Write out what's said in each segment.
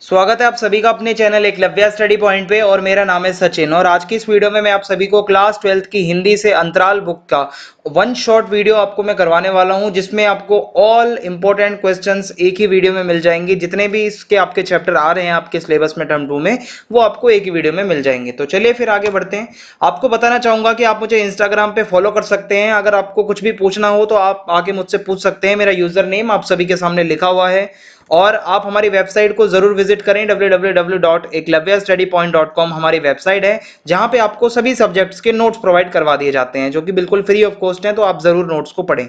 स्वागत है आप सभी का अपने चैनल एकलव्य स्टडी पॉइंट पे। और मेरा नाम है सचिन। और आज की इस वीडियो में मैं आप सभी को क्लास 12th की हिंदी से अंतराल बुक का वन शॉट वीडियो आपको मैं करवाने वाला हूं, जिसमें आपको ऑल इंपॉर्टेंट क्वेश्चंस एक ही वीडियो में मिल जाएंगे। जितने भी इसके आपके चैप्टर आ रहे हैं आपके सिलेबस में टर्म 2 में, वो आपको एक ही वीडियो में मिल जाएंगे। तो चलिए फिर आगे बढ़ते हैं। आपको बताना चाहूंगा कि आप मुझे इंस्टाग्राम पे फॉलो कर सकते हैं। अगर आपको कुछ भी पूछना हो तो आप आके मुझसे पूछ सकते हैं। मेरा यूजर नेम आप सभी के सामने लिखा हुआ है। और आप हमारी वेबसाइट को जरूर विजिट करें। www.eklavyastudypoint.com हमारी वेबसाइट है, जहां पे आपको सभी सब्जेक्ट्स के नोट्स प्रोवाइड करवा दिए जाते हैं, जो कि बिल्कुल फ्री ऑफ कॉस्ट हैं। तो आप जरूर नोट्स को पढ़ें।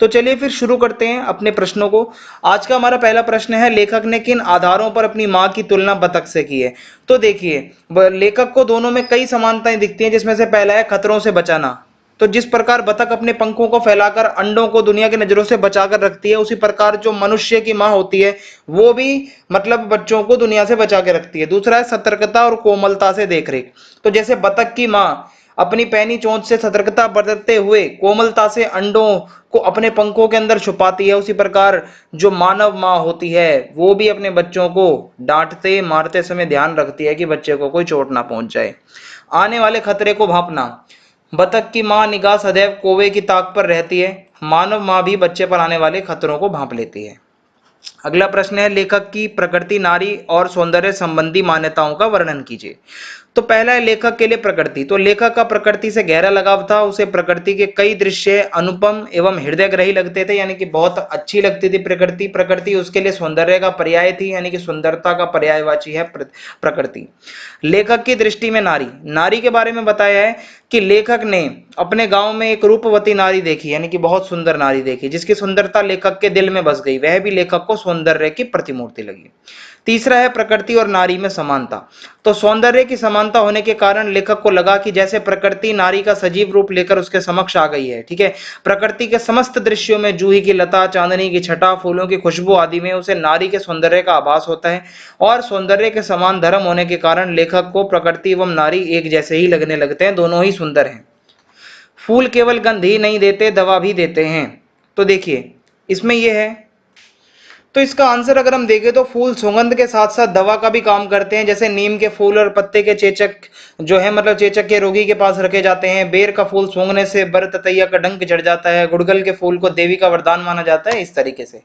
तो चलिए फिर शुरू करते हैं अपने प्रश्नों को। आज का हमारा पहला प्रश्न है, लेखक ने किन आधारों पर अपनी मां की तुलना बतख से की है। तो देखिए, लेखक को दोनों में कई समानताएं दिखती हैं, जिसमें से पहला है खतरों से बचाना। तो जिस प्रकार बतख अपने पंखों को फैलाकर अंडों को दुनिया की नजरों से बचाकर रखती है, उसी प्रकार जो मनुष्य की मां होती है वो भी मतलब बच्चों को दुनिया से बचा के रखती है। दूसरा है सतर्कता और कोमलता से देखरेख। तो जैसे बतख की मां अपनी पैनी चोंच से सतर्कता बरतते हुए कोमलता से अंडों को अपने पंखों के अंदर छुपाती है, उसी प्रकार जो मानव मां होती है वो भी अपने बच्चों को डांटते मारते समय ध्यान रखती है कि बच्चे को कोई चोट ना पहुंच जाए। आने वाले खतरे को भांपना। बतख की मां निगाह सदैव कौवे की ताक पर रहती है। मानव मां भी बच्चे पर आने वाले खतरों को भांप लेती है। अगला प्रश्न है, लेखक की प्रकृति, नारी और सौंदर्य संबंधी मान्यताओं का वर्णन कीजिए। तो पहला है लेखक के लिए प्रकृति। तो लेखक का प्रकृति से गहरा लगाव था। उसे प्रकृति के कई दृश्य अनुपम एवं हृदयग्राही लगते थे, यानी कि बहुत अच्छी लगती थी प्रकृति। प्रकृति उसके लिए सौंदर्य का पर्याय थी, यानी कि सुंदरता का पर्यायवाची है प्रकृति। लेखक की दृष्टि में नारी, नारी के बारे में बताया है कि लेखक ने अपने गांव में एक रूपवती नारी देखी, यानी कि बहुत सुंदर नारी देखी, जिसकी सुंदरता लेखक के दिल में बस गई। वह भी लेखक को सौंदर्य की प्रतिमूर्ति लगी। तीसरा है प्रकृति और नारी में समानता। तो सौंदर्य की समानता होने के कारण लेखक को लगा कि जैसे प्रकृति नारी का सजीव रूप लेकर उसके समक्ष आ गई है। ठीक है, प्रकृति के समस्त दृश्यों में जूही की लता, चांदनी की छटा, फूलों की खुशबू आदि में उसे नारी के सौंदर्य का आभास होता है। और सौंदर्य के समान धर्म होने के कारण लेखक को प्रकृति एवं नारी एक जैसे ही लगने लगते हैं, दोनों ही सुंदर हैं। फूल केवल गंध ही नहीं देते, दवा भी देते हैं। तो देखिए, इसमें यह है, तो इसका आंसर अगर हम देखें तो फूल सुगंध के साथ साथ दवा का भी काम करते हैं। जैसे नीम के फूल और पत्ते के चेचक जो है मतलब चेचक के रोगी के पास रखे जाते हैं। बेर का फूल सूंघने से बरततैया का डंक चढ़ जाता है। गुड़गल के फूल को देवी का वरदान माना जाता है, इस तरीके से।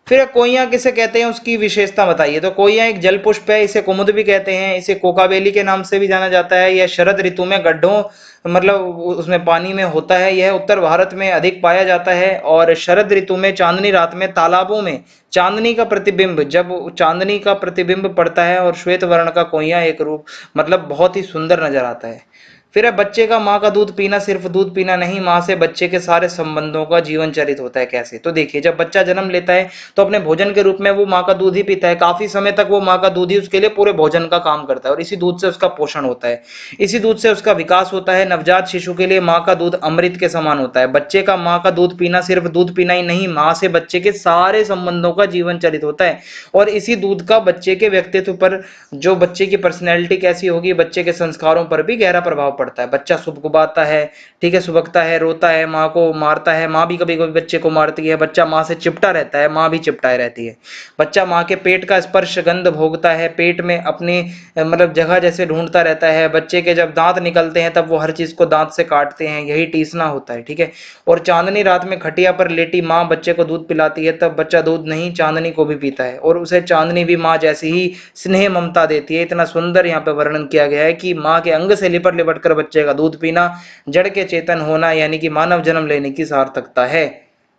फिर कोइया किसे कहते हैं, उसकी विशेषता बताइए। तो कोइया एक जल पुष्प है, इसे कुमुद भी कहते हैं, इसे कोकाबेली के नाम से भी जाना जाता है। यह शरद ऋतु में गड्ढों मतलब उसमें पानी में होता है। यह उत्तर भारत में अधिक पाया जाता है। और शरद ऋतु में चांदनी रात में तालाबों में चांदनी का प्रतिबिंब, जब चांदनी का प्रतिबिंब पड़ता है और श्वेत वर्ण का कोइया एक रूप मतलब बहुत ही सुंदर नजर आता है। फिर है बच्चे का माँ का दूध पीना सिर्फ दूध पीना नहीं, माँ से बच्चे के सारे संबंधों का जीवन चरित होता है। कैसे? तो देखिए, जब बच्चा जन्म लेता है तो अपने भोजन के रूप में वो माँ का दूध ही पीता है। काफी समय तक वो माँ का दूध ही उसके लिए पूरे भोजन का काम करता है, और इसी दूध से उसका पोषण होता है, इसी दूध से उसका विकास होता है। नवजात शिशु के लिए माँ का दूध अमृत के समान होता है। बच्चे का माँ का दूध पीना सिर्फ दूध पीना ही नहीं, माँ से बच्चे के सारे संबंधों का जीवन चरित होता है। और इसी दूध का बच्चे के व्यक्तित्व पर, जो बच्चे की पर्सनैलिटी कैसी होगी, बच्चे के संस्कारों पर भी गहरा प्रभाव पड़ता है। बच्चा सुबकुबाता है, ठीक है, सुबकता है, रोता है, माँ को मारता है, माँ भी कभी कभी बच्चे को मारती है। बच्चा माँ से चिपटा रहता है, माँ भी चिपटाए रहती है। बच्चा माँ के पेट का स्पर्श गंध भोगता है, पेट में अपनी मतलब जगह जैसे ढूंढता रहता है। बच्चे के जब दांत निकलते हैं तब वो हर चीज को दांत से काटते हैं, यही टीसना होता है। ठीक है, और चांदनी रात में खटिया पर लेटी माँ बच्चे को दूध पिलाती है, तब बच्चा दूध नहीं चांदनी को भी पीता है, और उसे चांदनी भी माँ जैसी ही स्नेह ममता देती है। इतना सुंदर यहाँ पे वर्णन किया गया है कि माँ के अंग से लिपट लिपट कर बच्चे का दूध पीना जड़ के चेतन होना, यानी कि मानव जन्म लेने की सार्थकता है।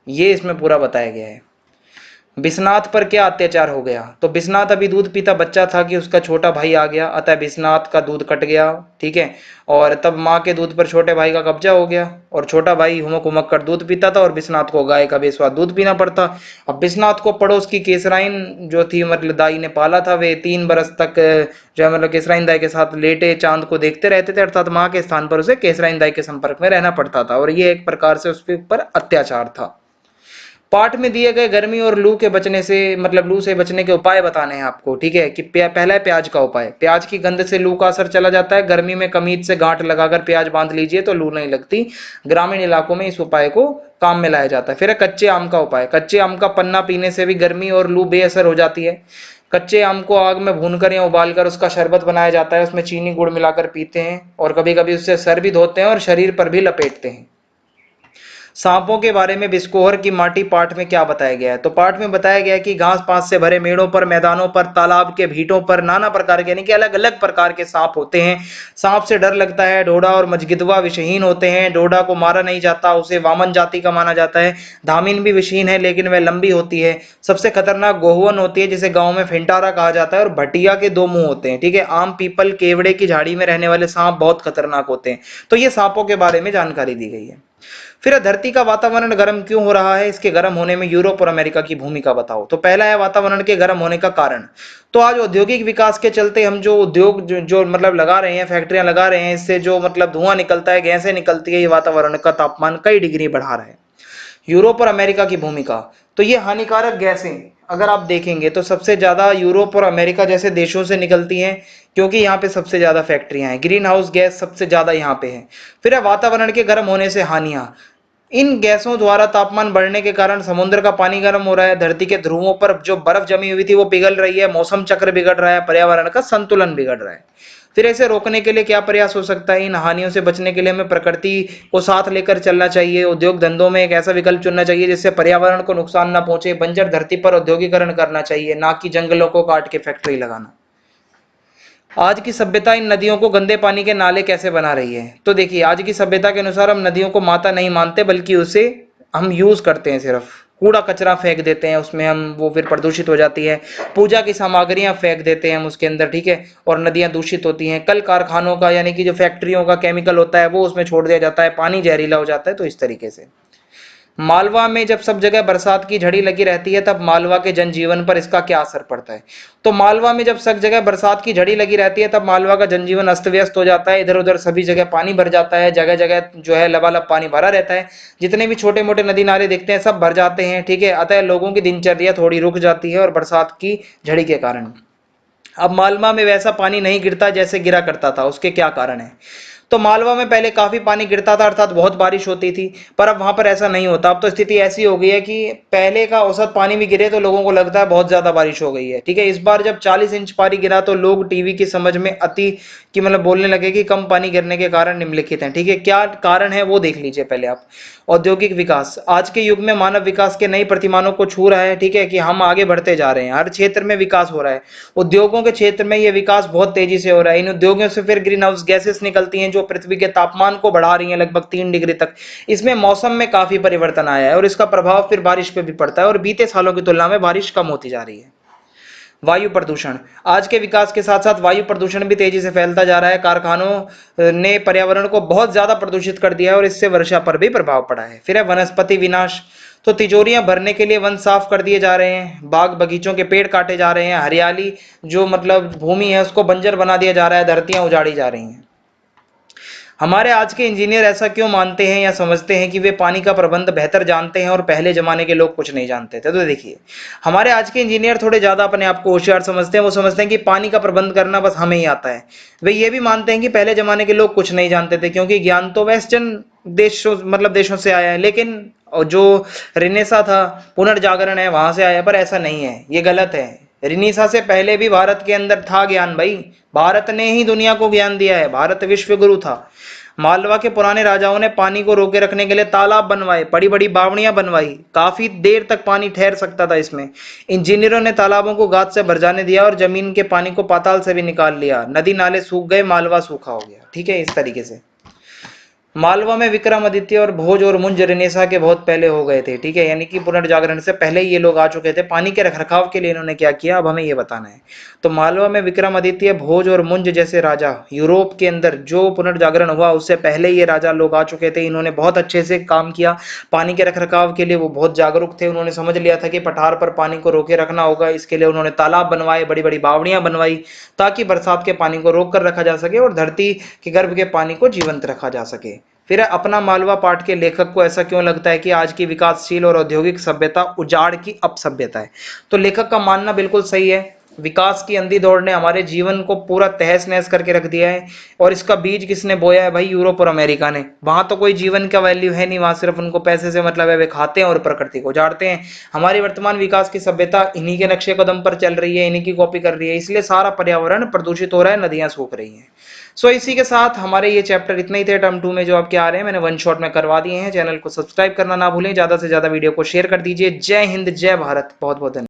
ये इसमें पूरा बताया गया है। बिस्नाथ पर क्या अत्याचार हो गया। तो बिस्नाथ अभी दूध पीता बच्चा था कि उसका छोटा भाई आ गया, अतः बिस्नाथ का दूध कट गया। ठीक है, और तब माँ के दूध पर छोटे भाई का कब्जा हो गया, और छोटा भाई हुमक हुमक कर दूध पीता था, और बिस्नाथ को गाय का बेस्वाद दूध पीना पड़ता। अब बिस्नाथ को पड़ोस की केसराइन जो थी मतलब दाई ने पाला था, वे 3 बरस तक जो है मतलब केसराइन दाई के साथ लेटे चांद को देखते रहते थे, अर्थात माँ के स्थान पर उसे केसराइन दाई के संपर्क में रहना पड़ता था, और ये एक प्रकार से उसके ऊपर अत्याचार था। पाठ में दिए गए गर्मी और लू के बचने से मतलब लू से बचने के उपाय बताने हैं आपको। ठीक है, कि पहला है प्याज का उपाय। प्याज की गंध से लू का असर चला जाता है। गर्मी में कमीज से गांठ लगाकर प्याज बांध लीजिए तो लू नहीं लगती। ग्रामीण इलाकों में इस उपाय को काम में लाया जाता है। फिर है कच्चे आम का उपाय। कच्चे आम का पन्ना पीने से भी गर्मी और लू बेअसर हो जाती है। कच्चे आम को आग में भूनकर या उबालकर उसका शरबत बनाया जाता है, उसमें चीनी गुड़ मिलाकर पीते हैं और कभी कभी उससे सर भी धोते हैं और शरीर पर भी लपेटते हैं। सांपों के बारे में बिस्कोहर की माटी पाठ में क्या बताया गया है? तो पाठ में बताया गया है कि घास पास से भरे मेड़ों पर, मैदानों पर, तालाब के भीटों पर नाना प्रकार के यानी कि अलग अलग प्रकार के सांप होते हैं। सांप से डर लगता है। ढोढ़ा और मजगिदवा विषहीन होते हैं। ढोढ़ा को मारा नहीं जाता, उसे वामन जाति का माना जाता है। धामिन भी विषहीन है लेकिन वह लंबी होती है। सबसे खतरनाक गोहुवन होती है जिसे गांव में फेंटारा कहा जाता है और भटिया के दो मुंह होते हैं। ठीक है, आम, पीपल, केवड़े की झाड़ी में रहने वाले सांप बहुत खतरनाक होते हैं। तो ये सांपों के बारे में जानकारी दी गई है। फिर धरती का वातावरण गर्म क्यों हो रहा है? इसके गर्म होने में यूरोप और अमेरिका की भूमिका बताओ। तो पहला है वातावरण के गर्म होने का कारण। तो आज औद्योगिक विकास के चलते हम जो उद्योग जो मतलब लगा रहे हैं, फैक्ट्रियां लगा रहे हैं, इससे जो मतलब धुआं निकलता है, गैसें निकलती है, ये वातावरण का तापमान कई डिग्री बढ़ा रहा है। यूरोप और अमेरिका की भूमिका। तो ये हानिकारक गैसें अगर आप देखेंगे तो सबसे ज्यादा यूरोप और अमेरिका जैसे देशों से निकलती हैं, क्योंकि यहाँ पे सबसे ज्यादा फैक्ट्रियां हैं। ग्रीन हाउस गैस सबसे ज्यादा यहाँ पे है। फिर है वातावरण के गर्म होने से हानियां। इन गैसों द्वारा तापमान बढ़ने के कारण समुद्र का पानी गर्म हो रहा है। धरती के ध्रुवों पर जो बर्फ जमी हुई थी वो पिघल रही है। मौसम चक्र बिगड़ रहा है। पर्यावरण का संतुलन बिगड़ रहा है। फिर इसे रोकने के लिए क्या प्रयास हो सकता है? इन हानियों से बचने के लिए हमें प्रकृति को साथ लेकर चलना चाहिए। उद्योग धंधों में एक ऐसा विकल्प चुनना चाहिए जिससे पर्यावरण को नुकसान ना पहुंचे। बंजर धरती पर औद्योगिकरण करना चाहिए, ना कि जंगलों को काट के फैक्ट्री लगाना। आज की सभ्यता इन नदियों को गंदे पानी के नाले कैसे बना रही है? तो देखिए, आज की सभ्यता के अनुसार हम नदियों को माता नहीं मानते, बल्कि उसे हम यूज करते हैं। सिर्फ कूड़ा कचरा फेंक देते हैं उसमें, हम वो फिर प्रदूषित हो जाती है। पूजा की सामग्रियां फेंक देते हैं हम उसके अंदर, ठीक है, और नदियां दूषित होती हैं। कल कारखानों का यानी कि जो फैक्ट्रियों का केमिकल होता है वो उसमें छोड़ दिया जाता है, पानी जहरीला हो जाता है। तो इस तरीके से मालवा में जब सब जगह बरसात की झड़ी लगी रहती है तब मालवा के जनजीवन पर इसका क्या असर पड़ता है? तो मालवा में जब सब जगह बरसात की झड़ी लगी रहती है तब मालवा का जनजीवन अस्त व्यस्त हो जाता है। इधर उधर सभी जगह पानी भर जाता है। जगह जगह जो है लबालब पानी भरा रहता है। जितने भी छोटे मोटे नदी नाले दिखते हैं सब भर जाते हैं। ठीक है, अतः लोगों की दिनचर्या थोड़ी रुक जाती है और बरसात की झड़ी के कारण। अब मालवा में वैसा पानी नहीं गिरता जैसे गिरा करता था। उसके क्या कारण है? तो मालवा में पहले काफी पानी गिरता था, अर्थात बहुत बारिश होती थी, पर अब वहां पर ऐसा नहीं होता। अब तो स्थिति ऐसी हो गई है कि पहले का औसत पानी भी गिरे तो लोगों को लगता है बहुत ज्यादा बारिश हो गई है। ठीक है, इस बार जब 40 इंच पानी गिरा तो लोग टीवी की समझ में अति कि मतलब बोलने लगे कि कम पानी गिरने के कारण निम्नलिखित हैं। ठीक है, क्या कारण है वो देख लीजिए पहले आप। औद्योगिक विकास आज के युग में मानव विकास के नई प्रतिमानों को छू रहा है। ठीक है, कि हम आगे बढ़ते जा रहे हैं, हर क्षेत्र में विकास हो रहा है। उद्योगों के क्षेत्र में ये विकास बहुत तेजी से हो रहा है। इन उद्योगों से फिर ग्रीन हाउस गैसेस निकलती हैं जो पृथ्वी के तापमान को बढ़ा रही हैं लगभग 3 डिग्री तक। इसमें मौसम में काफी परिवर्तन आया है और इसका प्रभाव फिर बारिश पे भी पड़ता है और बीते सालों की तुलना में बारिश कम होती जा रही है। वायु प्रदूषण आज के विकास के साथ साथ वायु प्रदूषण भी तेजी से फैलता जा रहा है। कारखानों ने पर्यावरण को बहुत ज्यादा प्रदूषित कर दिया है और इससे वर्षा पर भी प्रभाव पड़ा है। फिर है वनस्पति विनाश। तो तिजोरियां भरने के लिए वन साफ कर दिए जा रहे हैं। बाग बगीचों के पेड़ काटे जा रहे हैं। हरियाली जो मतलब भूमि है उसको बंजर बना दिया जा रहा है। धरतियां उजाड़ी जा रही हैं। हमारे आज के इंजीनियर ऐसा क्यों मानते हैं या समझते हैं कि वे पानी का प्रबंध बेहतर जानते हैं और पहले जमाने के लोग कुछ नहीं जानते थे? तो देखिए, हमारे आज के इंजीनियर थोड़े ज्यादा अपने आप को होशियार समझते हैं। वो समझते हैं कि पानी का प्रबंध करना बस हमें ही आता है। वे ये भी मानते हैं कि पहले जमाने के लोग कुछ नहीं जानते थे, क्योंकि ज्ञान तो वेस्टर्न देशों मतलब देशों से आया है। लेकिन जो रिनेसा था, पुनर्जागरण है, वहां से आया। पर ऐसा नहीं है, ये गलत है। रिनीसा से पहले भी भारत के अंदर था ज्ञान भाई। भारत ने ही दुनिया को ज्ञान दिया है। भारत विश्व गुरु था। मालवा के पुराने राजाओं ने पानी को रोके रखने के लिए तालाब बनवाए, बड़ी बड़ी बावड़ियां बनवाई। काफी देर तक पानी ठहर सकता था इसमें। इंजीनियरों ने तालाबों को गाद से भर जाने दिया और जमीन के पानी को पाताल से भी निकाल लिया। नदी नाले सूख गए, मालवा सूखा हो गया। ठीक है, इस तरीके से मालवा में विक्रमादित्य और भोज और मुंज रेनेसा के बहुत पहले हो गए थे। ठीक है, यानी कि पुनर्जागरण से पहले ये लोग आ चुके थे। पानी के रखरखाव के लिए इन्होंने क्या किया, अब हमें ये बताना है। तो मालवा में विक्रमादित्य, भोज और मुंज जैसे राजा, यूरोप के अंदर जो पुनर्जागरण हुआ उससे पहले ये राजा लोग आ चुके थे। इन्होंने बहुत अच्छे से काम किया पानी के रखरखाव के लिए। वो बहुत जागरूक थे। उन्होंने समझ लिया था कि पठार पर पानी को रोके रखना होगा। इसके लिए उन्होंने तालाब बनवाए, बड़ी बड़ी बावड़ियां बनवाई, ताकि बरसात के पानी को रोक कर रखा जा सके और धरती के गर्भ के पानी को जीवंत रखा जा सके। फिर अपना मालवा पाठ के लेखक को ऐसा क्यों लगता है कि आज की विकासशील और औद्योगिक सभ्यता उजाड़ की अपसभ्यता है? तो लेखक का मानना बिल्कुल सही है। विकास की अंधी दौड़ ने हमारे जीवन को पूरा तहस नहस करके रख दिया है। और इसका बीज किसने बोया है भाई? यूरोप और अमेरिका ने। वहां तो कोई जीवन का वैल्यू है नहीं, वहां सिर्फ उनको पैसे से मतलब है, वे खाते हैं और प्रकृति को उजाड़ते हैं। हमारी वर्तमान विकास की सभ्यता इन्हीं के नक्शे कदम पर चल रही है, इन्हीं की कॉपी कर रही है, इसलिए सारा पर्यावरण प्रदूषित हो रहा है, नदियां सूख रही हैं। सो इसी के साथ हमारे ये चैप्टर इतने ही थे टर्म 2 में जो आपके आ रहे हैं, मैंने वन शॉट में करवा दिए हैं। चैनल को सब्सक्राइब करना ना भूलें, ज्यादा से ज्यादा वीडियो को शेयर कर दीजिए। जय हिंद, जय भारत, बहुत बहुत धन्यवाद।